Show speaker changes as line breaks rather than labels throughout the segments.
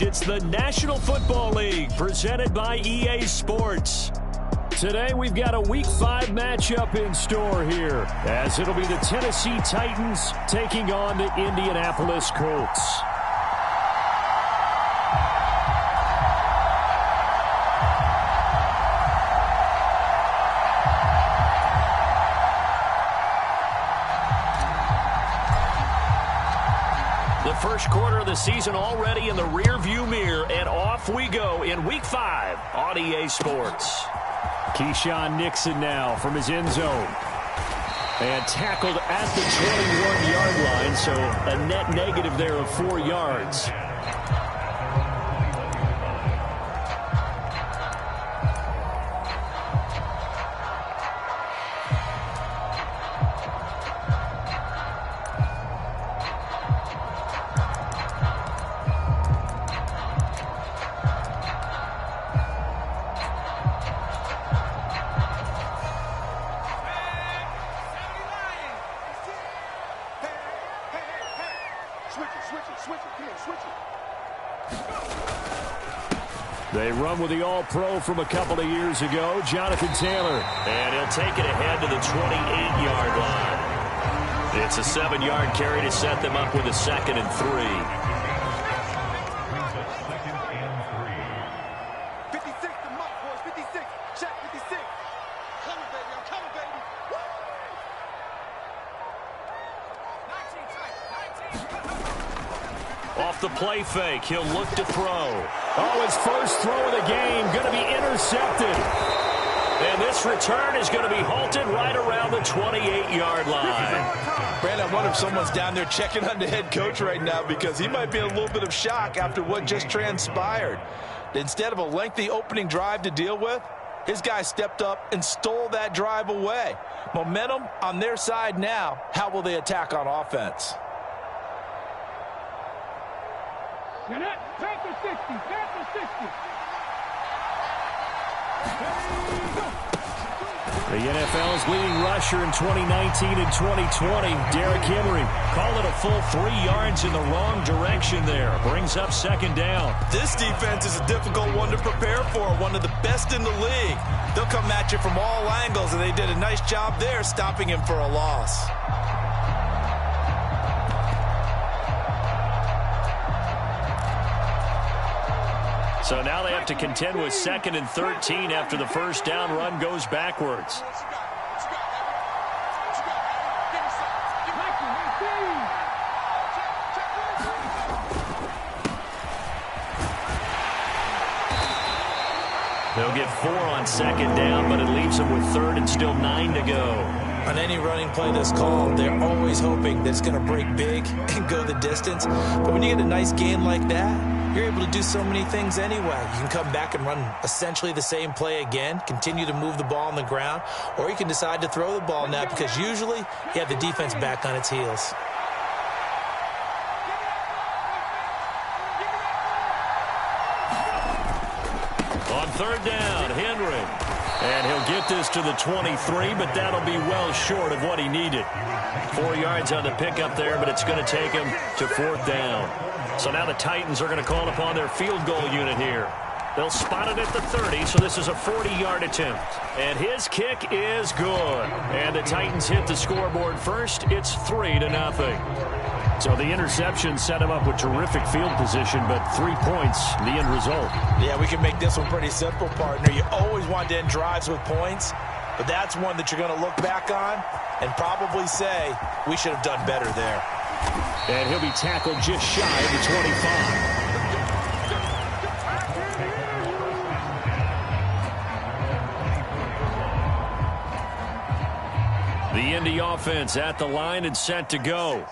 It's the National Football League presented by EA Sports. Today we've got a Week 5 matchup in store here, as it'll be the Tennessee Titans taking on the Indianapolis Colts. First quarter of the season already in the rear-view mirror, and off we go in Week 5 on EA Sports. Keyshawn Nixon now from his end zone. And tackled at the 21-yard line, so a net negative there of 4 yards. They run with the All-Pro from a couple of years ago, Jonathan Taylor. And he'll take it ahead to the 28-yard line. It's a 7-yard carry to set them up with a 2nd and 3.
56, the mark, boys. 56. Check 56. Coming, baby. I'm coming, baby. Woo! 19.
Off the play fake, he'll look to throw. Oh, his first throw of the game going to be intercepted. And this return is going to be halted right around the 28-yard line.
Brandon, I wonder if someone's down there checking on the head coach right now, because he might be in a little bit of shock after what just transpired. Instead of a lengthy opening drive to deal with, his guy stepped up and stole that drive away. Momentum on their side now. How will they attack on offense?
Panther 60. Panther 60.
The NFL's leading rusher in 2019 and 2020, Derrick Henry. Call it a full 3 yards in the wrong direction there. Brings up 2nd down.
This defense is a difficult one to prepare for, one of the best in the league. They'll come at you from all angles, and they did a nice job there stopping him for a loss.
So now they have to contend with 2nd and 13 after the first down run goes backwards. They'll get 4 on 2nd down, but it leaves them with 3rd and still 9 to go.
On any running play that's called, they're always hoping that it's going to break big and go the distance. But when you get a nice gain like that, you're able to do so many things anyway. You can come back and run essentially the same play again, continue to move the ball on the ground, or you can decide to throw the ball now, because usually you have the defense back on its heels.
On 3rd down, Henry. And he'll get this to the 23, but that'll be well short of what he needed. 4 yards on the pickup there, but it's going to take him to 4th down. So now the Titans are going to call upon their field goal unit here. They'll spot it at the 30, so this is a 40-yard attempt. And his kick is good. And the Titans hit the scoreboard first. It's 3-0. So the interception set him up with terrific field position, but 3 points, the end result.
Yeah, we can make this one pretty simple, partner. You always want to end drives with points, but that's one that you're going to look back on and probably say, we should have done better there.
And he'll be tackled just shy of the 25. The Indy offense at the line and set to go.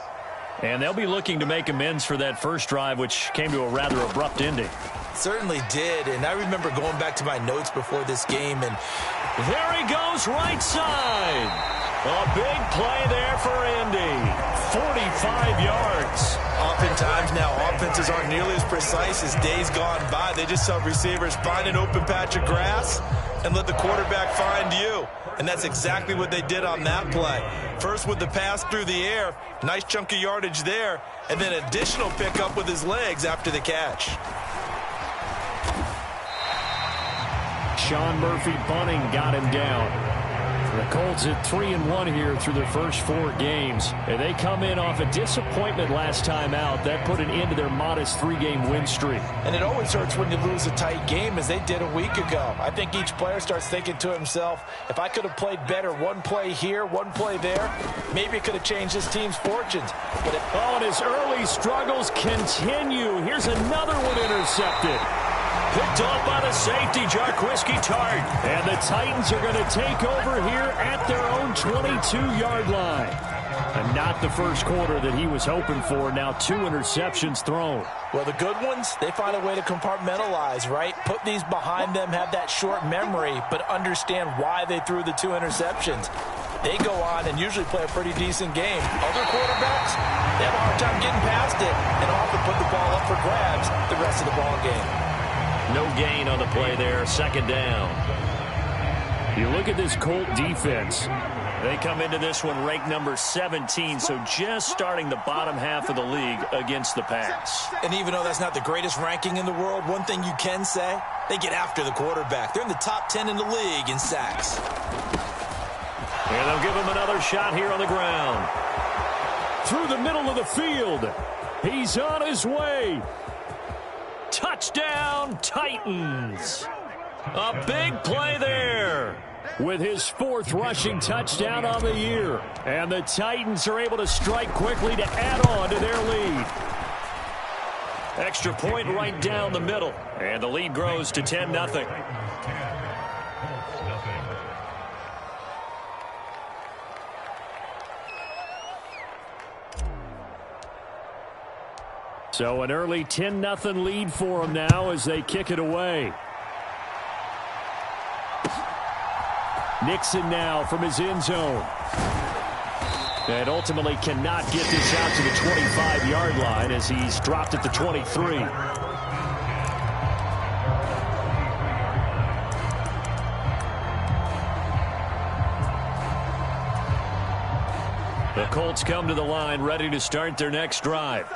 And they'll be looking to make amends for that first drive, which came to a rather abrupt ending.
Certainly did, and I remember going back to my notes before this game, and
there he goes, right side. A big play there for Indy. 45 yards.
Oftentimes now, offenses aren't nearly as precise as days gone by. They just have receivers find an open patch of grass and let the quarterback find you. And that's exactly what they did on that play. First with the pass through the air, nice chunk of yardage there, and then additional pickup with his legs after the catch.
Sean Murphy Bunting got him down. The Colts at 3-1 here through their first 4 games. And they come in off a disappointment last time out. That put an end to their modest 3-game win streak.
And it always hurts when you lose a tight game, as they did a week ago. I think each player starts thinking to himself, if I could have played better one play here, one play there, maybe it could have changed this team's fortunes. But
and his early struggles continue. Here's another one intercepted. Picked off by the safety, Jarquiski Tart. And the Titans are going to take over here at their own 22-yard line. And not the first quarter that he was hoping for. Now 2 interceptions thrown.
Well, the good ones, they find a way to compartmentalize, right? Put these behind them, have that short memory, but understand why they threw the 2 interceptions. They go on and usually play a pretty decent game. Other quarterbacks, they have a hard time getting past it and often put the ball up for grabs the rest of the ball game.
No gain on the play there, 2nd down. You look at this Colt defense. They come into this one ranked number 17, so just starting the bottom half of the league against the pass.
And even though that's not the greatest ranking in the world, one thing you can say, they get after the quarterback. They're in the top 10 in the league in sacks.
And they'll give him another shot here on the ground. Through the middle of the field. He's on his way. Touchdown, Titans. A big play there with his 4th rushing touchdown on the year. And the Titans are able to strike quickly to add on to their lead. Extra point right down the middle. And the lead grows to 10-0. So an early 10-0 lead for them now as they kick it away. Nixon now from his end zone. And ultimately cannot get this out to the 25-yard line as he's dropped at the 23. The Colts come to the line ready to start their next drive.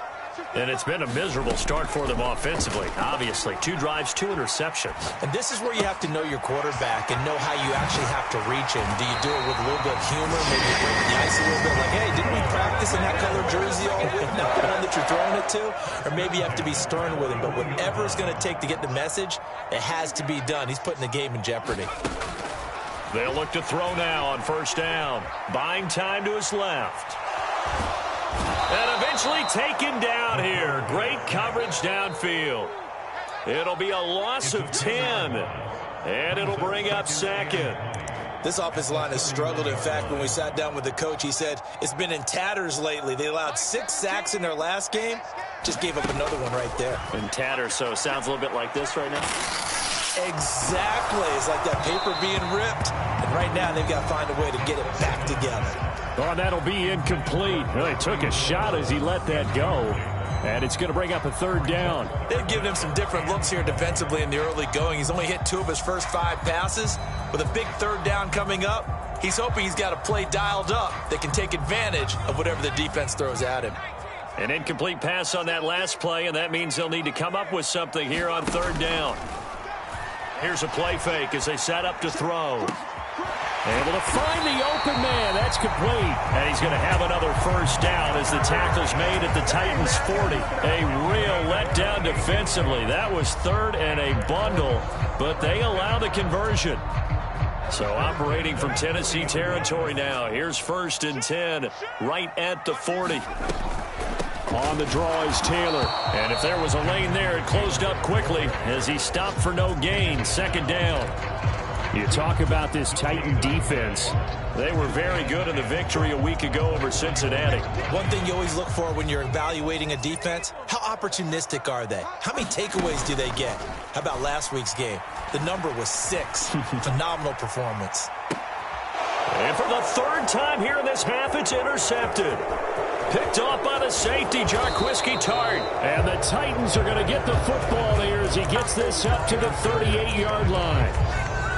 And it's been a miserable start for them offensively. Obviously, 2 drives, 2 interceptions.
And this is where you have to know your quarterback and know how you actually have to reach him. Do you do it with a little bit of humor, maybe break the ice a little bit, like, hey, didn't we practice in that color jersey all week? Now, the one that you're throwing it to? Or maybe you have to be stern with him. But whatever it's going to take to get the message, it has to be done. He's putting the game in jeopardy.
They'll look to throw now on 1st down. Buying time to his left. And eventually taken down here. Great coverage downfield. It'll be a loss of 10. And it'll bring up 2nd.
This offensive line has struggled. In fact, when we sat down with the coach, he said it's been in tatters lately. They allowed 6 sacks in their last game. Just gave up another one right there.
In tatters, so it sounds a little bit like this right now.
Exactly. It's like that paper being ripped. And right now, they've got to find a way to get it back together.
Oh, that'll be incomplete. Well, he took a shot as he let that go. And it's going to bring up a 3rd down.
They've given him some different looks here defensively in the early going. He's only hit 2 of his first 5 passes. With a big 3rd down coming up, he's hoping he's got a play dialed up that can take advantage of whatever the defense throws at him.
An incomplete pass on that last play, and that means they'll need to come up with something here on 3rd down. Here's a play fake as they set up to throw. Able to find the open man. That's complete. And he's going to have another 1st down as the tackle's made at the Titans' 40. A real letdown defensively. That was 3rd and a bundle, but they allow the conversion. So operating from Tennessee territory now. Here's 1st and 10 right at the 40. On the draw is Taylor. And if there was a lane there, it closed up quickly as he stopped for no gain. 2nd down. You talk about this Titan defense. They were very good in the victory a week ago over Cincinnati.
One thing you always look for when you're evaluating a defense, how opportunistic are they? How many takeaways do they get? How about last week's game? The number was 6. Phenomenal performance.
And for the 3rd time here in this half, it's intercepted. Picked off by the safety, Jarquiski Tart. And the Titans are going to get the football here as he gets this up to the 38-yard line.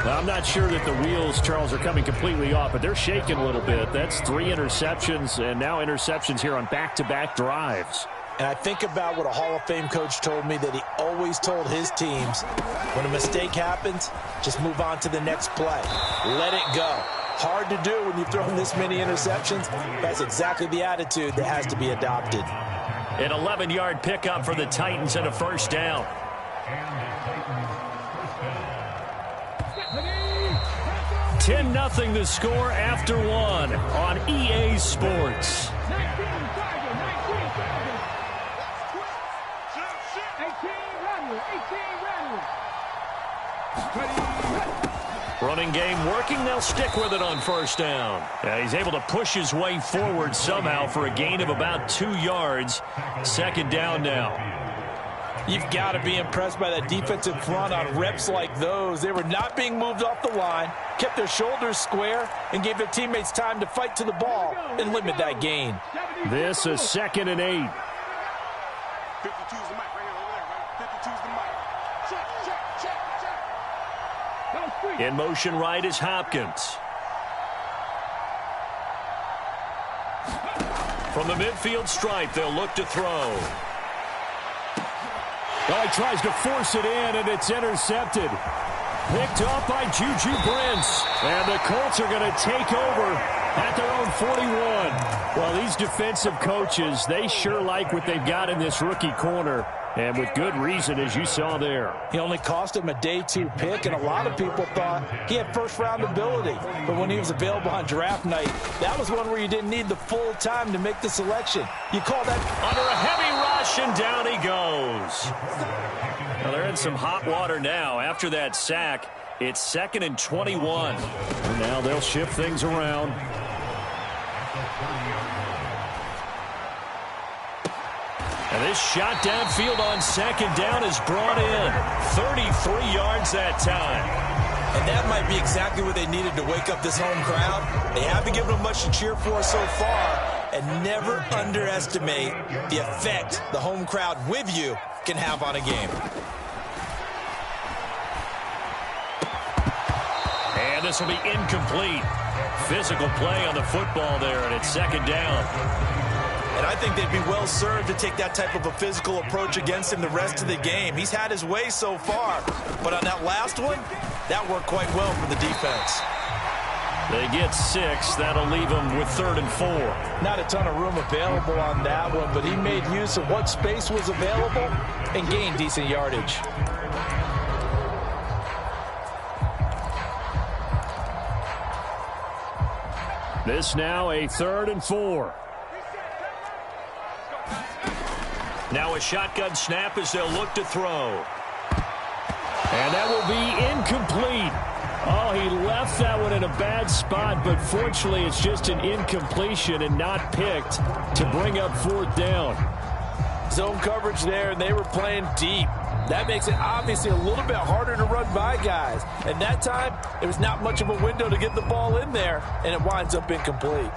Well, I'm not sure that the wheels, Charles, are coming completely off, but they're shaking a little bit. That's 3 interceptions, and now interceptions here on back-to-back drives.
And I think about what a Hall of Fame coach told me, that he always told his teams, when a mistake happens, just move on to the next play. Let it go. Hard to do when you've thrown this many interceptions. That's exactly the attitude that has to be adopted.
An 11-yard pickup for the Titans and a first down. 10-0 the score after one on EA Sports. Running game working. They'll stick with it on first down. He's able to push his way forward somehow for a gain of about 2 yards. Second down now.
You've got to be impressed by that defensive front on reps like those. They were not being moved off the line, kept their shoulders square, and gave their teammates time to fight to the ball and limit that gain.
This is 2nd and 8.
52's the mic right here, over there, right? 52's the mic. Check.
In motion right is Hopkins. From the midfield stripe, they'll look to throw. Oh, he tries to force it in, and it's intercepted. Picked up by Juju Brents. And the Colts are going to take over at their own 41. Well, these defensive coaches, they sure like what they've got in this rookie corner. And with good reason, as you saw there.
He only cost him a day 2 pick, and a lot of people thought he had first-round ability. But when he was available on draft night, that was one where you didn't need the full time to make the selection. You call that
under a heavy rush, and down he goes. Well, they're in some hot water now. After that sack, it's 2nd and 21. And now they'll shift things around. And this shot downfield on second down is brought in. 33 yards that time.
And that might be exactly what they needed to wake up this home crowd. They haven't given them much to cheer for so far. And never underestimate the effect the home crowd with you can have on a game.
And this will be incomplete. Physical play on the football there, and it's 2nd down.
And I think they'd be well served to take that type of a physical approach against him the rest of the game. He's had his way so far, but on that last one, that worked quite well for the defense.
They get 6. That'll leave them with 3rd and 4.
Not a ton of room available on that one, but he made use of what space was available and gained decent yardage.
This now a 3rd and 4. Now a shotgun snap as they'll look to throw. And that will be incomplete. Oh, he left that one in a bad spot, but fortunately it's just an incompletion and not picked to bring up 4th down.
Zone coverage there, and they were playing deep. That makes it obviously a little bit harder to run by guys. And that time, there was not much of a window to get the ball in there, and it winds up incomplete.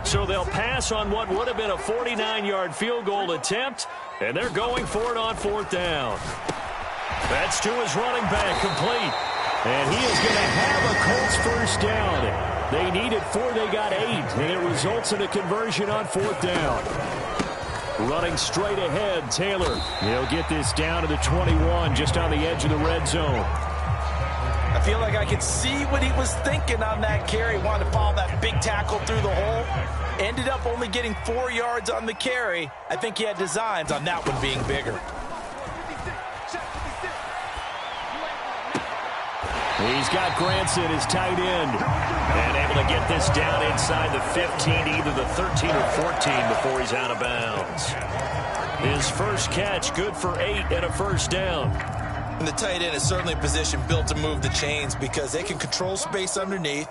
So they'll pass on what would have been a 49-yard field goal attempt, and they're going for it on 4th down. That's to his running back, complete. And he is going to have a Colts first down. They needed 4, they got 8, and it results in a conversion on 4th down. Running straight ahead, Taylor. He'll get this down to the 21, just on the edge of the red zone.
I feel like I could see what he was thinking on that carry. Wanted to follow that big tackle through the hole. Ended up only getting 4 yards on the carry. I think he had designs on that one being bigger.
He's got Granson, his tight end, and able to get this down inside the 15, either the 13 or 14 before he's out of bounds. His first catch, good for 8 and a first down.
And the tight end is certainly a position built to move the chains because they can control space underneath.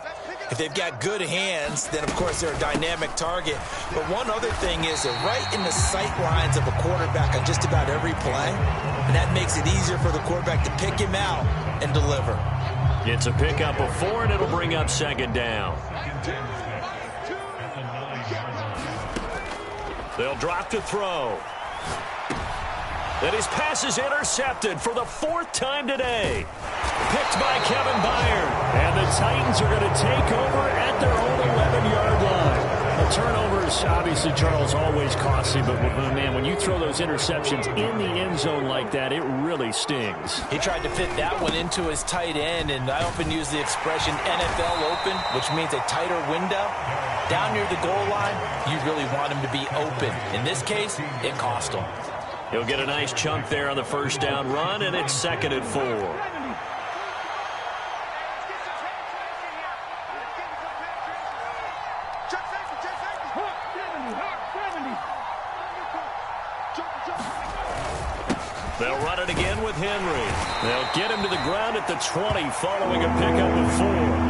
If they've got good hands, then, of course, they're a dynamic target. But one other thing is they're right in the sight lines of a quarterback on just about every play, and that makes it easier for the quarterback to pick him out and deliver.
It's a pickup of 4, and it'll bring up 2nd down. They'll drop to throw. And his pass is intercepted for the 4th time today. Picked by Kevin Byard. And the Titans are going to take over at their own 11-yard line. The turnovers, obviously, Charles, always costly, but, man, when you throw those interceptions in the end zone like that, it really stings.
He tried to fit that one into his tight end, and I often use the expression NFL open, which means a tighter window. Down near the goal line, you really want him to be open. In this case, it cost him.
He'll get a nice chunk there on the first down run, and it's 2nd and 4. They'll run it again with Henry. They'll get him to the ground at the 20 following a pickup of 4.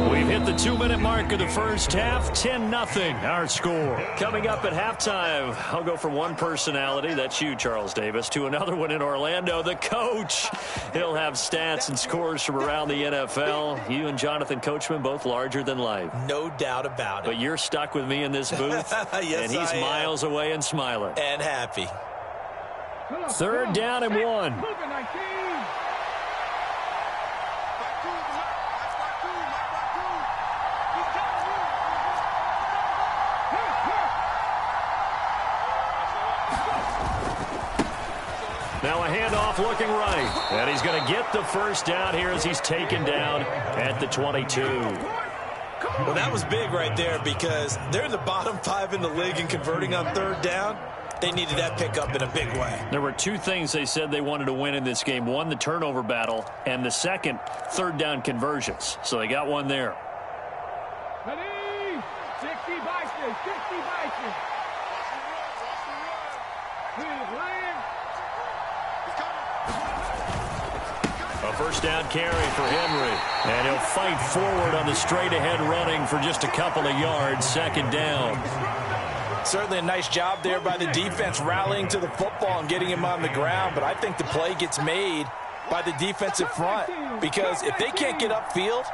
We've hit the 2-minute mark of the first half. 10-0 our score. Coming up at halftime, I'll go from one personality, that's you, Charles Davis, to another one in Orlando, the coach. He'll have stats and scores from around the NFL. You and Jonathan Coachman, both larger than life.
No doubt about it.
But you're stuck with me in this booth,
yes,
and he's miles away and smiling.
And happy.
3rd down and 1. Now a handoff looking right. And he's going to get the first down here as he's taken down at the 22.
Well, that was big right there because they're in the bottom 5 in the league in converting on 3rd down. They needed that pickup in a big way.
There were 2 things they said they wanted to win in this game. One, the turnover battle, and the second, 3rd down conversions. So they got one there.
Ready? 60 Bison, 60 Bison.
A first down carry for Henry. And he'll fight forward on the straight-ahead running for just a couple of yards. 2nd down.
Certainly a nice job there by the defense rallying to the football and getting him on the ground. But I think the play gets made by the defensive front because if they can't get upfield,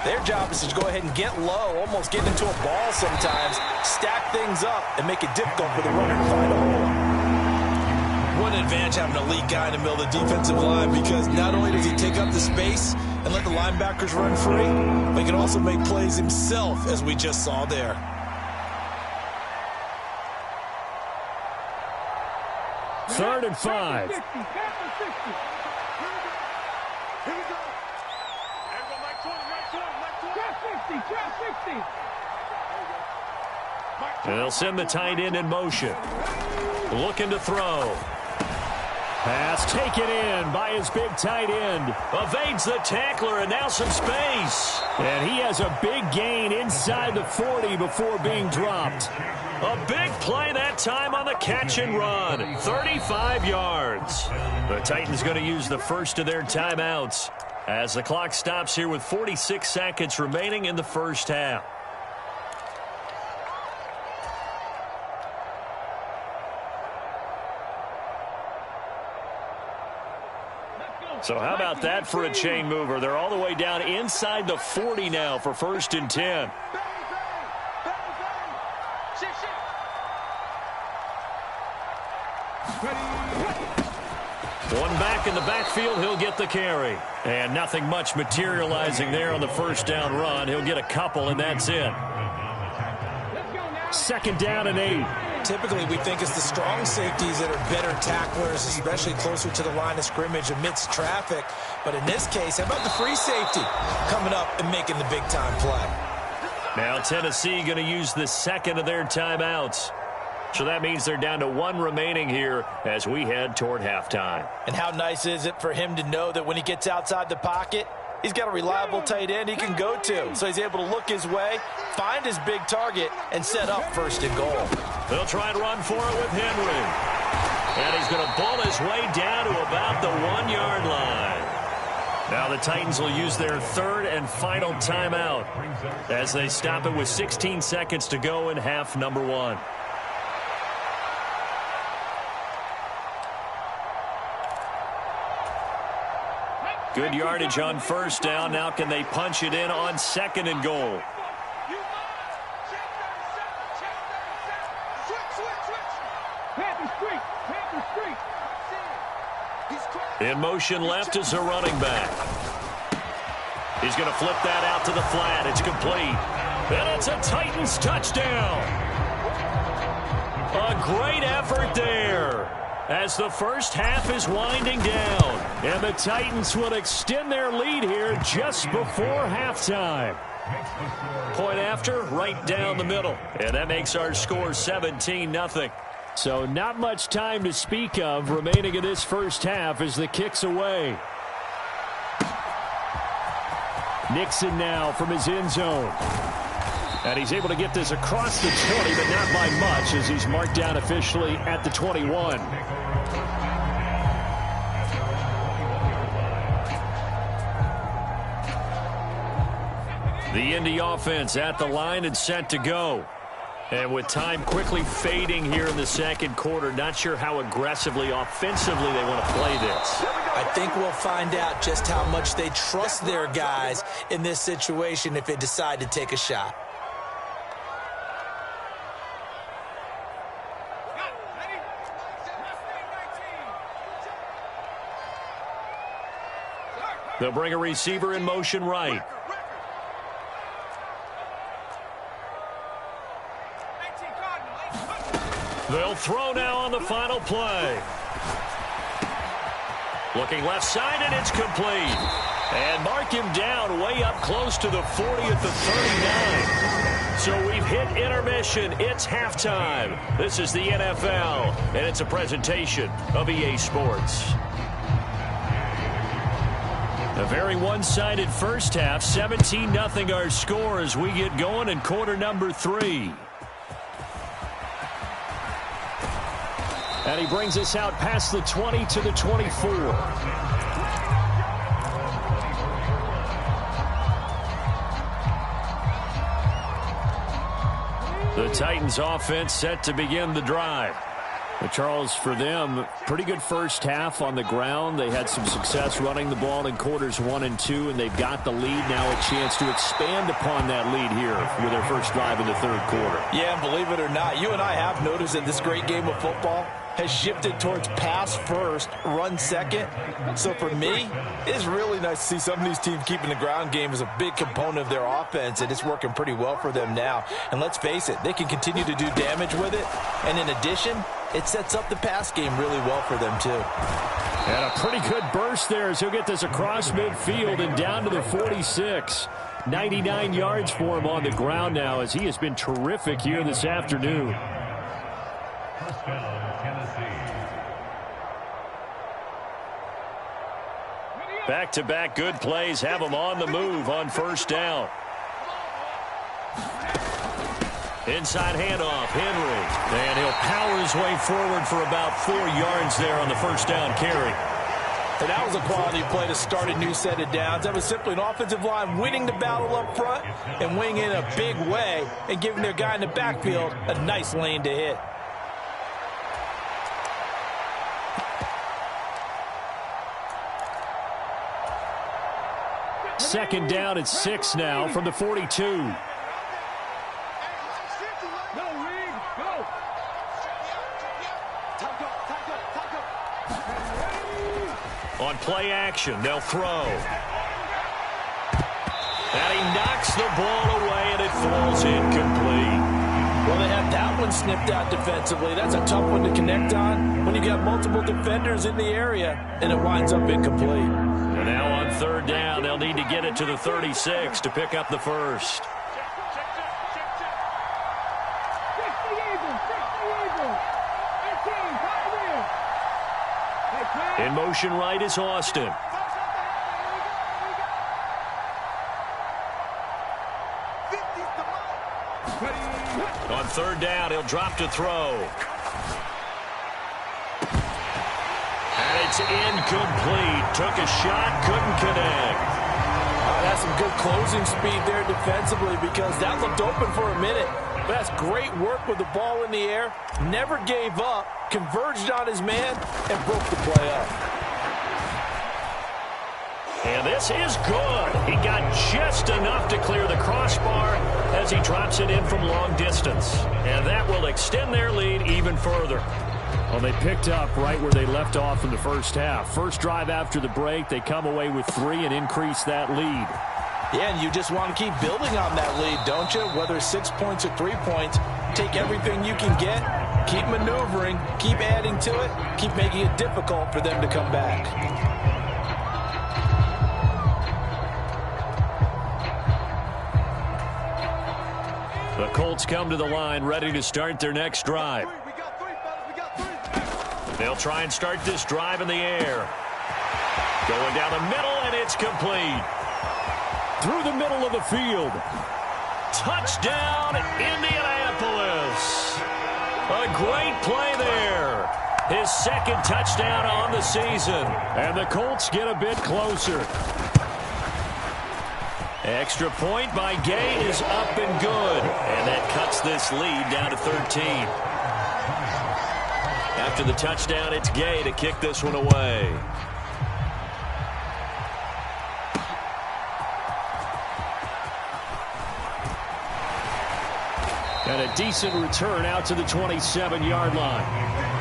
their job is to go ahead and get low, almost get into a ball sometimes, stack things up, and make it difficult for the runner to find a hole. What an advantage having an elite guy in the middle of the defensive line because not only does he take up the space and let the linebackers run free, but he can also make plays himself, as we just saw there.
Third and 5. And they'll send the tight end in motion. Looking to throw. Pass taken in by his big tight end. Evades the tackler and now some space. And he has a big gain inside the 40 before being dropped. A big play that time on the catch and run. 35 yards. The Titans going to use the first of their timeouts as the clock stops here with 46 seconds remaining in the first half. So how about that for a chain mover? They're all the way down inside the 40 now for 1st and 10. One back in the backfield, he'll get the carry. And nothing much materializing there on the first down run. He'll get a couple, and that's it. 2nd down and 8.
Typically, we think it's the strong safeties that are better tacklers, especially closer to the line of scrimmage amidst traffic. But in this case, how about the free safety coming up and making the big-time play?
Now Tennessee going to use the 2nd of their timeouts. So that means they're down to 1 remaining here as we head toward halftime.
And how nice is it for him to know that when he gets outside the pocket, he's got a reliable tight end he can go to. So he's able to look his way, find his big target, and set up 1st and goal.
They'll try and run for it with Henry. And he's going to bull his way down to about the 1-yard line. Now the Titans will use their 3rd and final timeout as they stop it with 16 seconds to go in half number 1. Good yardage on 1st down. Now can they punch it in on 2nd and goal? In motion left is a running back. He's going to flip that out to the flat. It's complete. And it's a Titans touchdown. A great effort there as the first half is winding down. And the Titans will extend their lead here just before halftime. Point after, right down the middle. And that makes our score 17-0. So not much time to speak of remaining in this first half as the kick's away. Nixon now from his end zone. And he's able to get this across the 20, but not by much as he's marked down officially at the 21. The Indy offense at the line and set to go. And with time quickly fading here in the second quarter, not sure how aggressively, offensively they want to play this.
I think we'll find out just how much they trust their guys in this situation if they decide to take a shot.
They'll bring a receiver in motion right. They'll throw now on the final play. Looking left side, and it's complete. And mark him down way up close to the 40 at the 39. So we've hit intermission. It's halftime. This is the NFL, and it's a presentation of EA Sports. A very one-sided first half. 17-0 our score as we get going in quarter number 3. And he brings us out past the 20 to the 24. The Titans offense set to begin the drive. But Charles, for them, pretty good first half on the ground. They had some success running the ball in quarters 1 and 2, and they've got the lead now, a chance to expand upon that lead here with their first drive in the third quarter.
Yeah, and believe it or not, you and I have noticed that this great game of football has shifted towards pass first, run second. So for me, it's really nice to see some of these teams keeping the ground game as a big component of their offense, and it's working pretty well for them now. And let's face it, they can continue to do damage with it. And in addition, it sets up the pass game really well for them too.
And a pretty good burst there as he'll get this across midfield and down to the 46. 99 yards for him on the ground now as he has been terrific here this afternoon. Back-to-back good plays have him on the move on first down. Inside handoff, Henry. And he'll power his way forward for about 4 yards there on the first down carry.
And that was a quality play to start a new set of downs. That was simply an offensive line winning the battle up front and winning in a big way and giving their guy in the backfield a nice lane to hit.
Second down at 6 now from the 42. On play action, they'll throw. And he knocks the ball away, and it falls incomplete.
Well, they have that one snipped out defensively. That's a tough one to connect on when you got multiple defenders in the area, and it winds up incomplete.
And now on third down, they'll need to get it to the 36 to pick up the first. In motion right is Austin. On third down, he'll drop to throw. And it's incomplete. Took a shot, couldn't connect.
That's some good closing speed there defensively because that looked open for a minute. But that's great work with the ball in the air. Never gave up, converged on his man, and broke the play up.
And this is good. He got just enough to clear the crossbar as he drops it in from long distance. And that will extend their lead even further. Well, they picked up right where they left off in the first half. First drive after the break, they come away with 3 and increase that lead.
Yeah, and you just want to keep building on that lead, don't you? Whether it's 6 points or 3 points, take everything you can get, keep maneuvering, keep adding to it, keep making it difficult for them to come back.
The Colts come to the line, ready to start their next drive. They'll try and start this drive in the air. Going down the middle, and it's complete. Through the middle of the field. Touchdown, Indianapolis. A great play there. His second touchdown on the season. And the Colts get a bit closer. Extra point by Gay is up and good. And that cuts this lead down to 13. After the touchdown, it's Gay to kick this one away. And a decent return out to the 27-yard line.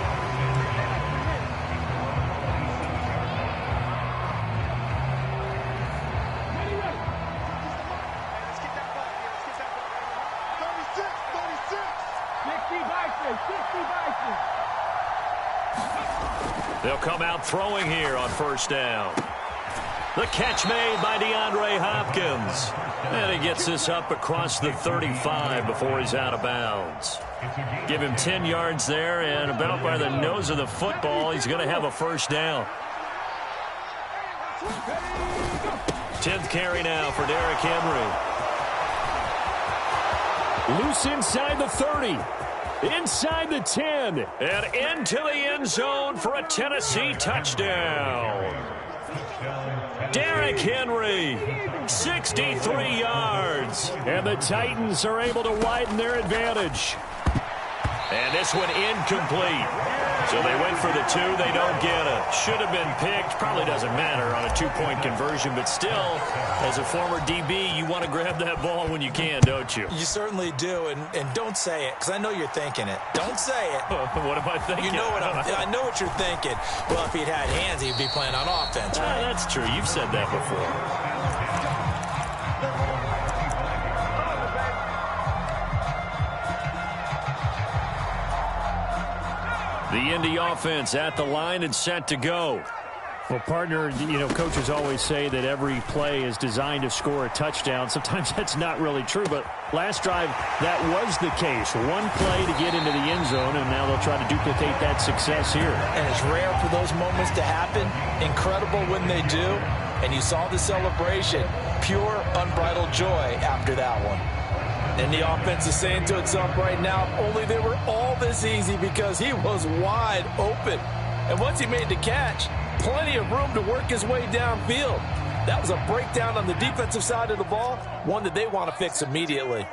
They'll come out throwing here on first down. The catch made by DeAndre Hopkins. And he gets this up across the 35 before he's out of bounds. Give him 10 yards there, and about by the nose of the football, he's going to have a first down. 10th carry now for Derrick Henry. Loose inside the 30. Inside the 10. And into the end zone for a Tennessee touchdown. Derrick Henry, 63 yards. And the Titans are able to widen their advantage. And this one incomplete. So they went for the 2. They don't get it. Should have been picked. Probably doesn't matter on a 2-point conversion. But still, as a former DB, you want to grab that ball when you can, don't you?
You certainly do. And don't say it, because I know you're thinking it. Don't say it.
What am I thinking?
You know what I know what you're thinking. Well, if he'd had hands, he'd be playing on offense, right?
That's true. You've said that before. The Indy offense at the line and set to go. Well, partner, coaches always say that every play is designed to score a touchdown. Sometimes that's not really true, but last drive, that was the case. One play to get into the end zone, and now they'll try to duplicate that success here.
And it's rare for those moments to happen. Incredible when they do. And you saw the celebration. Pure, unbridled joy after that one. And the offense is saying to itself right now, only they were all this easy because he was wide open. And once he made the catch, plenty of room to work his way downfield. That was a breakdown on the defensive side of the ball, one that they want to fix immediately.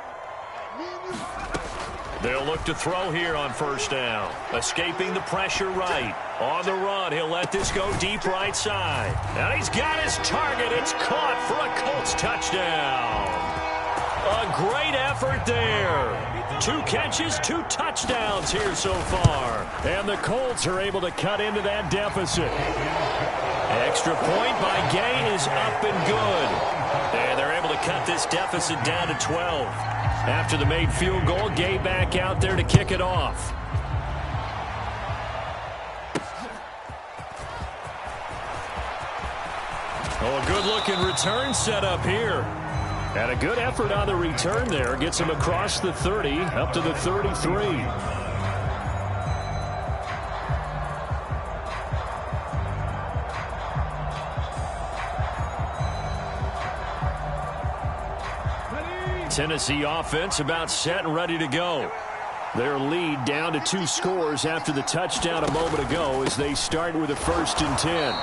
They'll look to throw here on first down. Escaping the pressure right. On the run, he'll let this go deep right side. And he's got his target. It's caught for a Colts touchdown. A great effort there. 2 catches, 2 touchdowns here so far. And the Colts are able to cut into that deficit. Extra point by Gay is up and good. And they're able to cut this deficit down to 12. After the made field goal, Gay back out there to kick it off. Oh, a good-looking return set up here. And a good effort on the return there. Gets him across the 30, up to the 33. Tennessee offense about set and ready to go. Their lead down to 2 scores after the touchdown a moment ago as they start with a 1st and 10.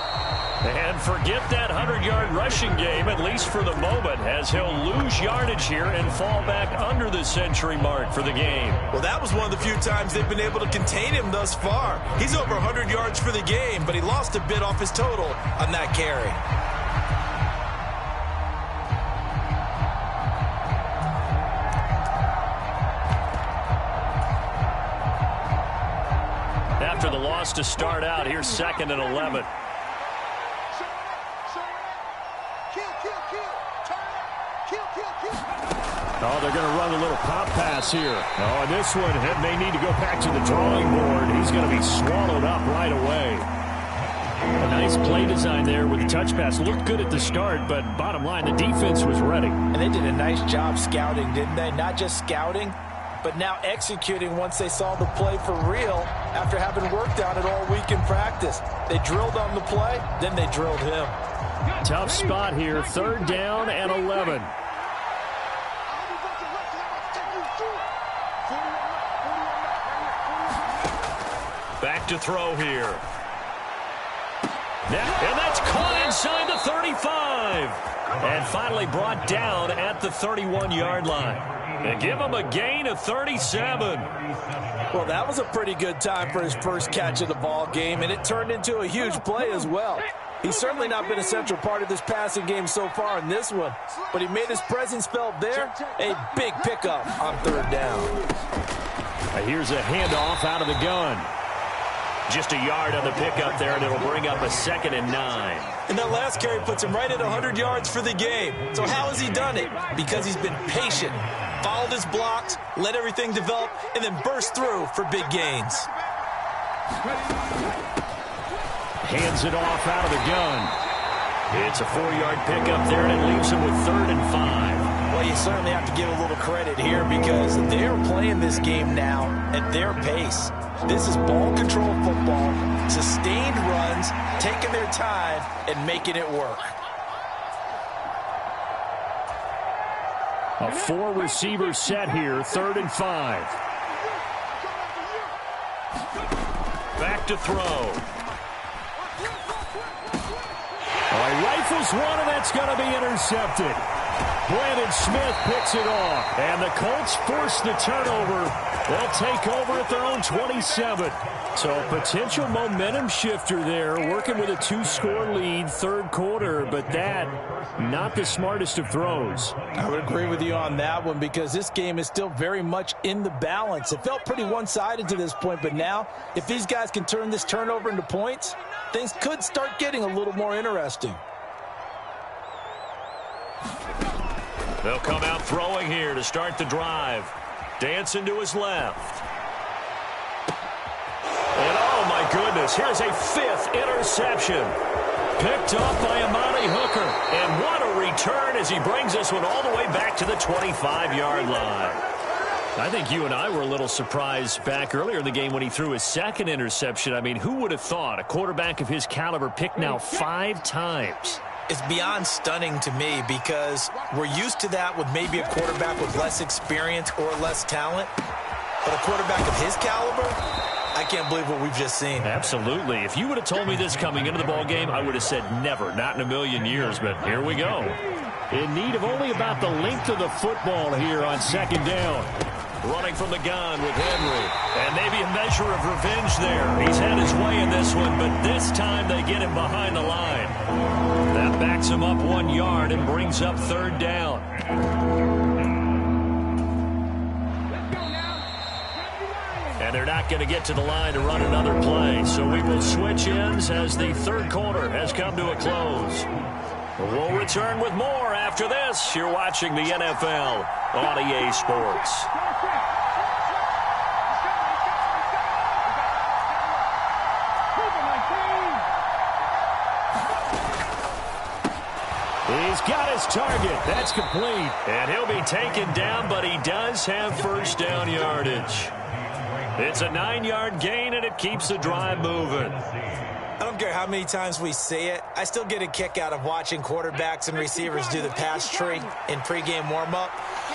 And forget that 100-yard rushing game, at least for the moment, as he'll lose yardage here and fall back under the century mark for the game.
Well, that was one of the few times they've been able to contain him thus far. He's over 100 yards for the game, but he lost a bit off his total on that carry.
After the loss to start out. Here's 2nd and 11. Oh, they're going to run a little pop pass here. Oh, and this one may need to go back to the drawing board. He's going to be swallowed up right away. A nice play design there with the touch pass. Looked good at the start, but bottom line, the defense was ready.
And they did a nice job scouting, didn't they? Not just scouting, but now executing once they saw the play for real after having worked on it all week in practice. They drilled on the play, then they drilled him.
Tough spot here, 3rd down and 11. Back to throw here. And that's caught inside the 35. And finally brought down at the 31-yard line. And give him a gain of 37.
Well, that was a pretty good time for his first catch of the ball game, and it turned into a huge play as well. He's certainly not been a central part of this passing game so far in this one, but he made his presence felt there. A big pickup on 3rd down.
Here's a handoff out of the gun. Just a yard on the pickup there, and it'll bring up a 2nd and 9.
And that last carry puts him right at 100 yards for the game. So how has he done it? Because he's been patient, followed his blocks, let everything develop, and then burst through for big gains.
Hands it off out of the gun. It's a 4-yard pickup there, and it leaves him with 3rd and 5.
Well, you certainly have to give a little credit here because they're playing this game now at their pace. This is ball control football, sustained runs, taking their time and making it work.
A 4-receiver set here, 3rd and 5. Back to throw. He rifles one, and that's going to be intercepted. Brandon Smith picks it off, and the Colts force the turnover. They'll take over at their own 27. So a potential momentum shifter there, working with a 2-score lead, 3rd quarter, but that, not the smartest of throws.
I would agree with you on that one because this game is still very much in the balance. It felt pretty one-sided to this point, but now, if these guys can turn this turnover into points, things could start getting a little more interesting.
They'll come out throwing here to start the drive. Dancing to his left. And oh my goodness, here's a 5th interception. Picked up by Amani Hooker. And what a return as he brings this one all the way back to the 25-yard line. I think you and I were a little surprised back earlier in the game when he threw his 2nd interception. I mean, who would have thought a quarterback of his caliber picked now 5 times?
It's beyond stunning to me because we're used to that with maybe a quarterback with less experience or less talent. But a quarterback of his caliber, I can't believe what we've just seen.
Absolutely. If you would have told me this coming into the ball game, I would have said never, not in a million years. But here we go. In need of only about the length of the football here on 2nd down. Running from the gun with Henry. And maybe a measure of revenge there. He's had his way in this one, but this time they get him behind the line. That backs him up 1 yard and brings up 3rd down. And they're not going to get to the line to run another play. So we will switch ends as the 3rd quarter has come to a close. We'll return with more after this. You're watching the NFL on EA Sports. He's got his target. That's complete. And he'll be taken down, but he does have 1st down yardage. It's a 9-yard gain, and it keeps the drive moving.
I don't care how many times we say it, I still get a kick out of watching quarterbacks and receivers do the pass tree in pregame warm-up.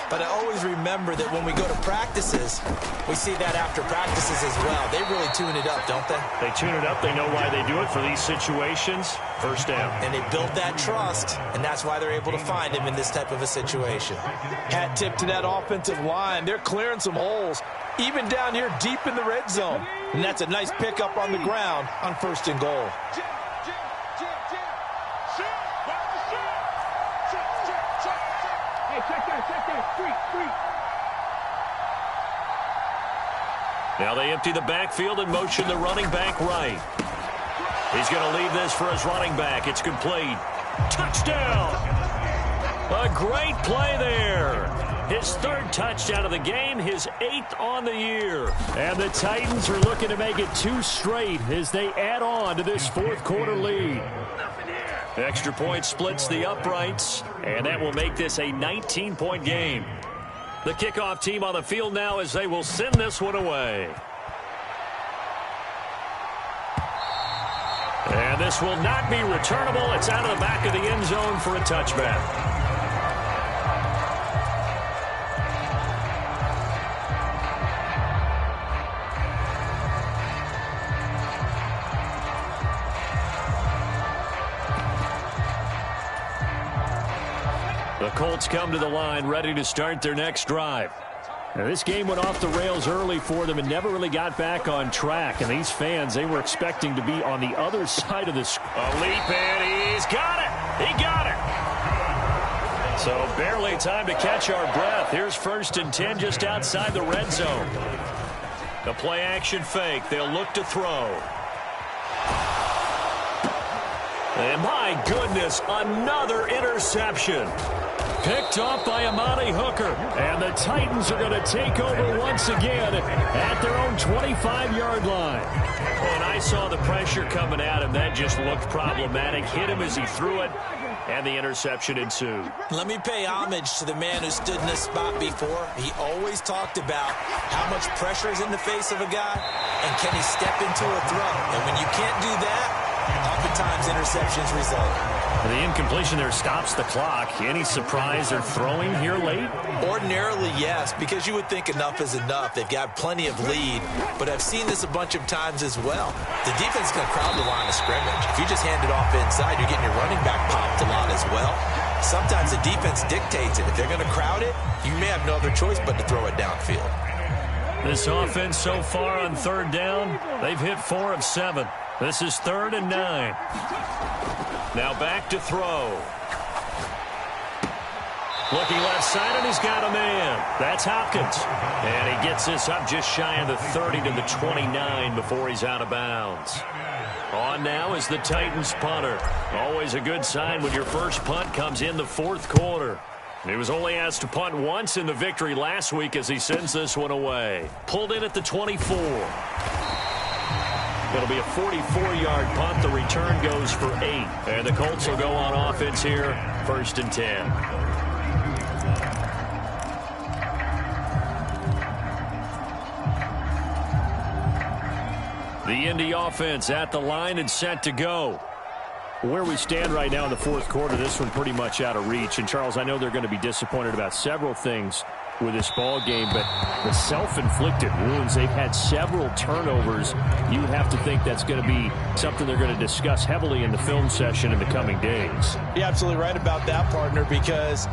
But I always remember that when we go to practices, we see that after practices as well. They really tune it up, don't they?
They tune it up. They know why they do it for these situations. 1st down.
And they built that trust, and that's why they're able to find him in this type of a situation. Hat tip to that offensive line. They're clearing some holes, even down here deep in the red zone. And that's a nice pickup on the ground on 1st and goal.
Now they empty the backfield and motion the running back right. He's going to leave this for his running back. It's complete. Touchdown! A great play there. His third touchdown of the game, his 8th on the year. And the Titans are looking to make it 2 straight as they add on to this fourth quarter lead. Extra point splits the uprights, and that will make this a 19-point game. The kickoff team on the field now as they will send this one away. And this will not be returnable. It's out of the back of the end zone for a touchback. The Colts come to the line ready to start their next drive. Now, this game went off the rails early for them and never really got back on track. And these fans, they were expecting to be on the other side of this. A leap, and he's got it. He got it. So barely time to catch our breath. Here's 1st and 10 just outside the red zone. The play action fake. They'll look to throw. And my goodness, another interception. Picked off by Amani Hooker. And the Titans are going to take over once again at their own 25-yard line. And I saw the pressure coming at him. That just looked problematic. Hit him as he threw it, and the interception ensued.
Let me pay homage to the man who stood in this spot before. He always talked about how much pressure is in the face of a guy, and can he step into a throw. And when you can't do that, oftentimes interceptions result.
The incompletion there stops the clock. Any surprise they're throwing here late?
Ordinarily, yes, because you would think enough is enough. They've got plenty of lead, but I've seen this a bunch of times as well. The defense is going to crowd the line of scrimmage. If you just hand it off inside, you're getting your running back popped a lot as well. Sometimes the defense dictates it. If they're going to crowd it, you may have no other choice but to throw it downfield.
This offense so far on 3rd down, they've hit 4 of 7. This is 3rd and 9. Now back to throw. Looking left side, and he's got a man. That's Hopkins. And he gets this up just shy of the 30 to the 29 before he's out of bounds. On now is the Titans punter. Always a good sign when your first punt comes in the 4th quarter. He was only asked to punt once in the victory last week as he sends this one away. Pulled in at the 24. It'll be a 44-yard punt. The return goes for 8. And the Colts will go on offense here, 1st and 10. The Indy offense at the line and set to go. Where we stand right now in the 4th quarter, this one pretty much out of reach. And, Charles, I know they're going to be disappointed about several things with this ball game, but the self-inflicted wounds, they've had several turnovers. You have to think that's going to be something they're going to discuss heavily in the film session in the coming days.
You're absolutely right about that, partner, because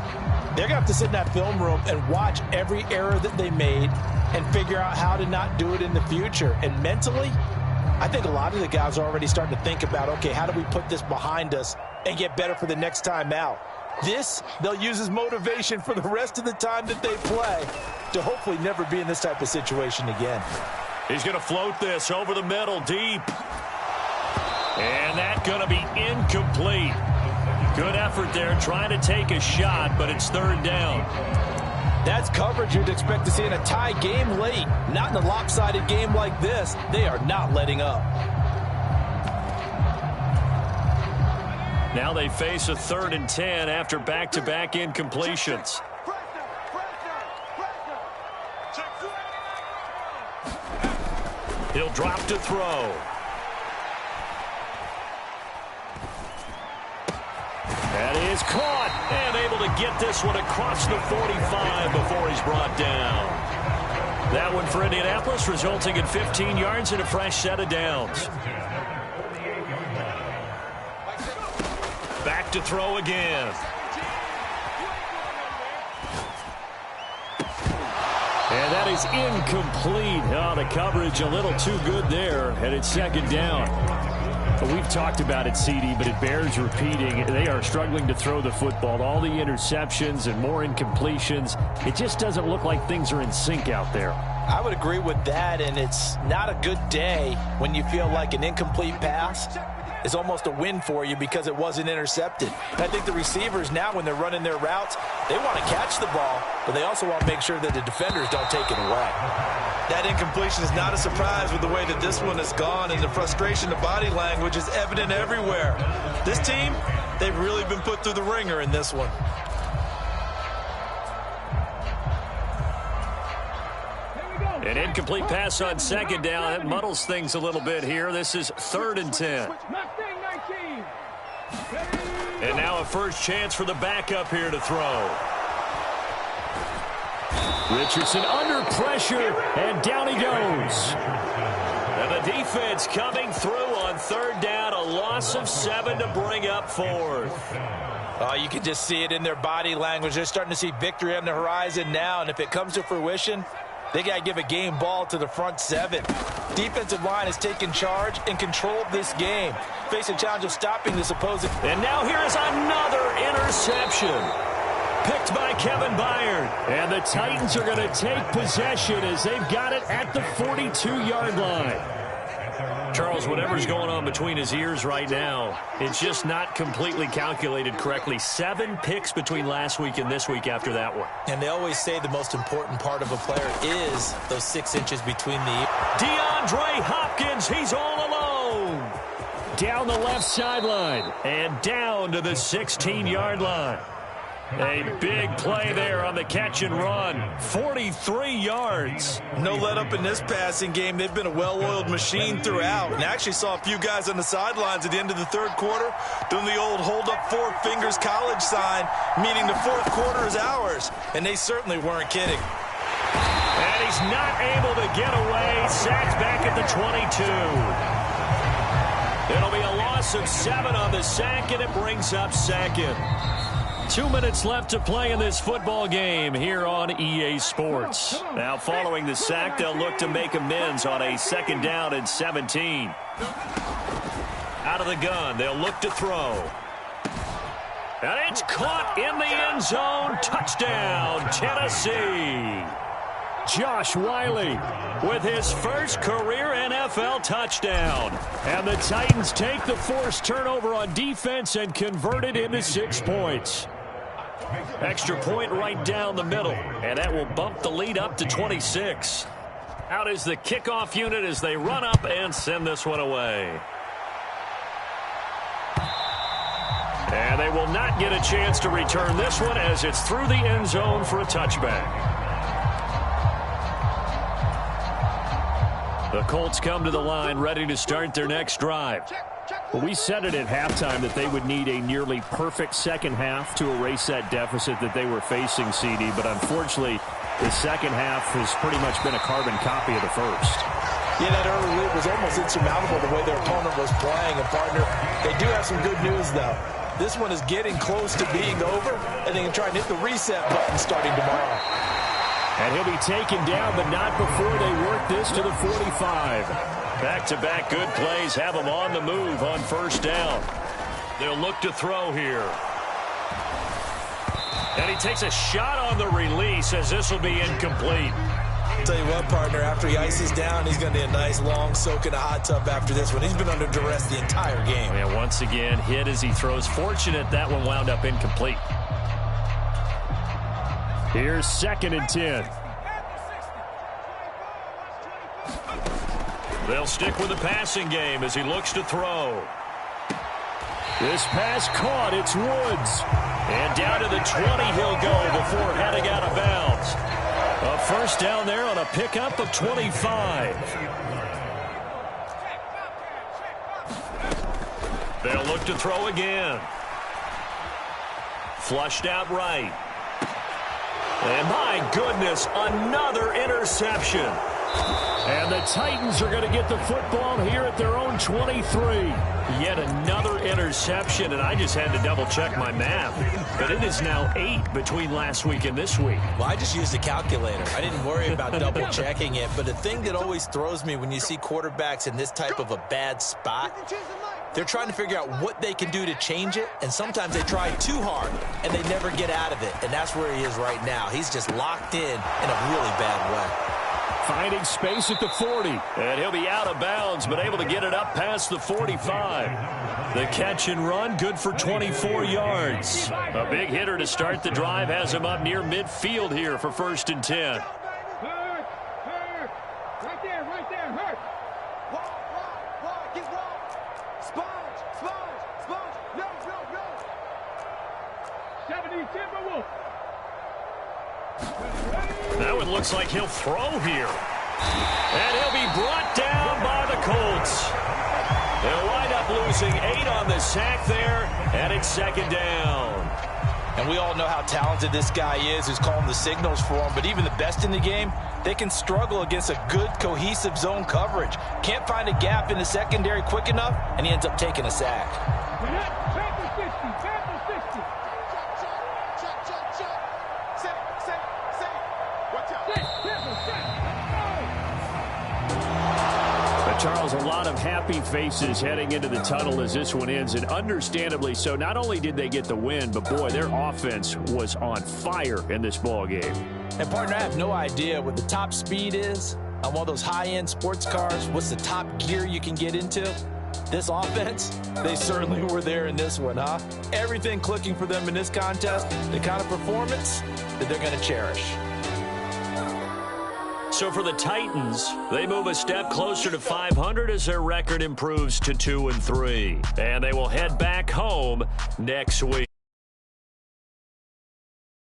they're going to have to sit in that film room and watch every error that they made and figure out how to not do it in the future. And mentally, I think a lot of the guys are already starting to think about, okay, how do we put this behind us and get better for the next time out? This, they'll use as motivation for the rest of the time that they play to hopefully never be in this type of situation again.
He's going to float this over the middle deep. And that's going to be incomplete. Good effort there trying to take a shot, but it's 3rd down.
That's coverage you'd expect to see in a tie game late. Not in a lopsided game like this. They are not letting up.
Now they face a 3rd and 10 after back-to-back incompletions. He'll drop to throw. That is caught and able to get this one across the 45 before he's brought down. That one for Indianapolis resulting in 15 yards and a fresh set of downs. Back to throw again. And that is incomplete. Oh, the coverage a little too good there, and it's 2nd down. We've talked about it, CD, but it bears repeating. They are struggling to throw the football. All the interceptions and more incompletions. It just doesn't look like things are in sync out there.
I would agree with that, and it's not a good day when you feel like an incomplete pass is almost a win for you because it wasn't intercepted. And I think the receivers now, when they're running their routes, they want to catch the ball, but they also want to make sure that the defenders don't take it away. That incompletion is not a surprise with the way that this one has gone, and the frustration, the body language is evident everywhere. This team, they've really been put through the ringer in this one.
An incomplete pass on second down. That muddles things a little bit here. This is 3rd and 10. And now a first chance for the backup here to throw. Richardson under pressure, and down he goes. And the defense coming through on 3rd down. A loss of 7 to bring up 4th.
Oh, you can just see it in their body language. They're starting to see victory on the horizon now, and if it comes to fruition, they got to give a game ball to the front 7. Defensive line has taken charge and controlled this game. Face a challenge of stopping this opposing.
And now here is another interception. Picked by Kevin Byard. And the Titans are going to take possession as they've got it at the 42-yard line. Charles, whatever's going on between his ears right now, it's just not completely calculated correctly. 7 picks between last week and this week after that one.
And they always say the most important part of a player is those 6 inches between the ears.
DeAndre Hopkins, he's all alone. Down the left sideline and down to the 16-yard line. A big play there on the catch and run. 43 yards.
No let up in this passing game. They've been a well-oiled machine throughout. And actually saw a few guys on the sidelines at the end of the 3rd quarter doing the old hold up 4 fingers college sign, meaning the 4th quarter is ours. And they certainly weren't kidding.
And he's not able to get away. Sacked back at the 22. It'll be a loss of 7 on the sack, and it brings up 2nd. 2 minutes left to play in this football game here on EA Sports. Now following the sack, they'll look to make amends on a 2nd down and 17. Out of the gun, they'll look to throw. And it's caught in the end zone. Touchdown, Tennessee. Josh Wiley with his first career NFL touchdown. And the Titans take the forced turnover on defense and convert it into 6 points. Extra point right down the middle, and that will bump the lead up to 26. Out is the kickoff unit as they run up and send this one away. And they will not get a chance to return this one as it's through the end zone for a touchback. The Colts come to the line ready to start their next drive. Well, we said it at halftime that they would need a nearly perfect second half to erase that deficit that they were facing, CD. But unfortunately, the second half has pretty much been a carbon copy of the first.
Yeah, that early lead was almost insurmountable the way their opponent was playing. And, partner, they do have some good news, though. This one is getting close to being over, and they can try and hit the reset button starting tomorrow.
And he'll be taken down, but not before they work this to the 45. Back-to-back good plays have them on the move on 1st down. They'll look to throw here. And he takes a shot on the release as this will be incomplete.
Tell you what, partner, after he ices down, he's going to need a nice long soak in a hot tub after this one. He's been under duress the entire game.
And once again, hit as he throws. Fortunate that one wound up incomplete. Here's 2nd and 10. They'll stick with the passing game as he looks to throw. This pass caught. It's Woods. And down to the 20 he'll go before heading out of bounds. A first down there on a pickup of 25. They'll look to throw again. Flushed out right. And my goodness, another interception. And the Titans are going to get the football here at their own 23. Yet another interception, and I just had to double-check my math. But it is now 8 between last week and this week.
Well, I just used a calculator. I didn't worry about double-checking it. But the thing that always throws me when you see quarterbacks in this type of a bad spot, they're trying to figure out what they can do to change it, and sometimes they try too hard, and they never get out of it. And that's where he is right now. He's just locked in a really bad way.
Finding space at the 40. And he'll be out of bounds, but able to get it up past the 45. The catch and run, good for 24 yards. A big hitter to start the drive has him up near midfield here for 1st and 10.
Right there, hurt. Wide, get wide. Sponge. No. 70 Timberwolves.
That one looks like he'll throw here. And he'll be brought down by the Colts. They'll wind up losing 8 on the sack there, and it's 2nd down.
And we all know how talented this guy is who's calling the signals for him, but even the best in the game, they can struggle against a good, cohesive zone coverage. Can't find a gap in the secondary quick enough, and he ends up taking a sack.
Panther 60. Check. Watch out.
Charles, a lot of happy faces heading into the tunnel as this one ends, and understandably so. Not only did they get the win, but boy, their offense was on fire in this ball game.
And partner, I have no idea what the top speed is on one of those high-end sports cars. What's the top gear you can get into? This offense, they certainly were there in this one, huh? Everything clicking for them in this contest, the kind of performance that they're going to cherish.
So for the Titans, they move a step closer to 500 as their record improves to 2-3. And they will head back home next week.